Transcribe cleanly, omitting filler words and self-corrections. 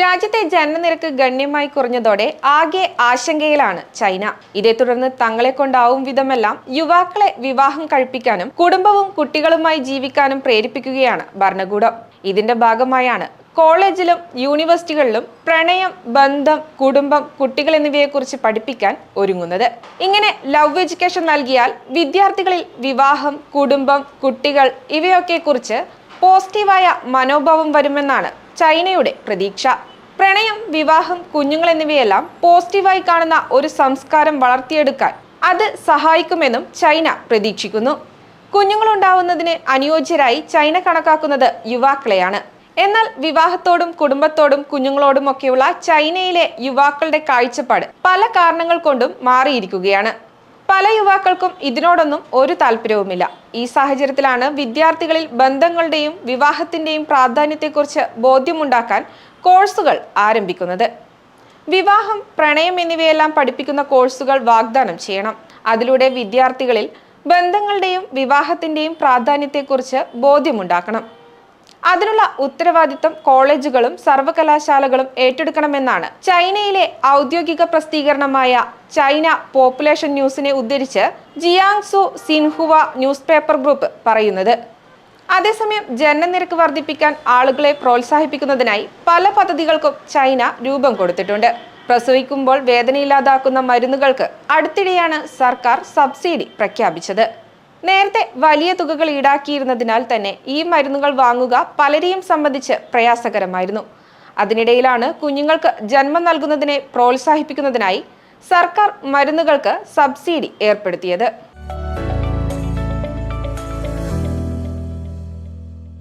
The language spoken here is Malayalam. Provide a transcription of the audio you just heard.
രാജ്യത്തെ ജനനനിരക്ക് ഗണ്യമായി കുറഞ്ഞതോടെ ആകെ ആശങ്കയിലാണ് ചൈന. ഇതേ തുടർന്ന് തങ്ങളെ കൊണ്ടാവും വിധമെല്ലാം യുവാക്കളെ വിവാഹം കഴിപ്പിക്കാനും കുടുംബവും കുട്ടികളുമായി ജീവിക്കാനും പ്രേരിപ്പിക്കുകയാണ് ഭരണകൂടം. ഇതിന്റെ ഭാഗമായാണ് കോളേജിലും യൂണിവേഴ്സിറ്റികളിലും പ്രണയം, ബന്ധം, കുടുംബം, കുട്ടികൾ എന്നിവയെക്കുറിച്ച് പഠിപ്പിക്കാൻ ഒരുങ്ങുന്നത്. ഇങ്ങനെ ലവ് എഡ്യൂക്കേഷൻ നൽകിയാൽ വിദ്യാർത്ഥികളിൽ വിവാഹം, കുടുംബം, കുട്ടികൾ ഇവയൊക്കെ കുറിച്ച് പോസിറ്റീവായ മനോഭാവം വരുമെന്നാണ് ചൈനയുടെ പ്രതീക്ഷ. പ്രണയം, വിവാഹം, കുഞ്ഞുങ്ങൾ എന്നിവയെല്ലാം പോസിറ്റീവായി കാണുന്ന ഒരു സംസ്കാരം വളർത്തിയെടുക്കാൻ അത് സഹായിക്കുമെന്നും ചൈന പ്രതീക്ഷിക്കുന്നു. കുഞ്ഞുങ്ങളുണ്ടാവുന്നതിന് അനുയോജ്യരായി ചൈന കണക്കാക്കുന്നത് യുവാക്കളെയാണ്. എന്നാൽ വിവാഹത്തോടും കുടുംബത്തോടും കുഞ്ഞുങ്ങളോടും ഒക്കെയുള്ള ചൈനയിലെ യുവാക്കളുടെ കാഴ്ചപ്പാട് പല കാരണങ്ങൾ കൊണ്ടും മാറിയിരിക്കുകയാണ്. പല യുവാക്കൾക്കും ഇതിനോടൊന്നും ഒരു താല്പര്യവുമില്ല. ഈ സാഹചര്യത്തിലാണ് വിദ്യാർത്ഥികളിൽ ബന്ധങ്ങളുടെയും വിവാഹത്തിന്റെയും പ്രാധാന്യത്തെക്കുറിച്ച് ബോധ്യമുണ്ടാക്കാൻ കോഴ്സുകൾ ആരംഭിക്കുന്നത്. വിവാഹം, പ്രണയം എന്നിവയെല്ലാം പഠിപ്പിക്കുന്ന കോഴ്സുകൾ വാഗ്ദാനം ചെയ്യണം. അതിലൂടെ വിദ്യാർത്ഥികളിൽ ബന്ധങ്ങളുടെയും വിവാഹത്തിന്റെയും പ്രാധാന്യത്തെക്കുറിച്ച് ബോധ്യമുണ്ടാക്കണം. അതിനുള്ള ഉത്തരവാദിത്തം കോളേജുകളും സർവകലാശാലകളും ഏറ്റെടുക്കണമെന്നാണ് ചൈനയിലെ ഔദ്യോഗിക പ്രസിദ്ധീകരണമായ ചൈന പോപ്പുലേഷൻ ന്യൂസിനെ ഉദ്ധരിച്ച് Jiangsu Xinhua news paper group പറയുന്നത്. അതേസമയം ജനനനിരക്ക് വർദ്ധിപ്പിക്കാൻ ആളുകളെ പ്രോത്സാഹിപ്പിക്കുന്നതിനായി പല പദ്ധതികൾക്കും ചൈന രൂപം കൊടുത്തിട്ടുണ്ട്. പ്രസവിക്കുമ്പോൾ വേദനയില്ലാതാക്കുന്ന മരുന്നുകൾക്ക് അടുത്തിടെയാണ് സർക്കാർ സബ്സിഡി പ്രഖ്യാപിച്ചത്. നേരത്തെ വലിയ തുകകൾ ഈടാക്കിയിരുന്നതിനാൽ തന്നെ ഈ മരുന്നുകൾ വാങ്ങുക പലരെയും സംബന്ധിച്ച് പ്രയാസകരമായിരുന്നു. അതിനിടയിലാണ് കുഞ്ഞുങ്ങൾക്ക് ജന്മം നൽകുന്നതിനെ പ്രോത്സാഹിപ്പിക്കുന്നതിനായി സർക്കാർ മരുന്നുകൾക്ക് സബ്സിഡി ഏർപ്പെടുത്തിയത്.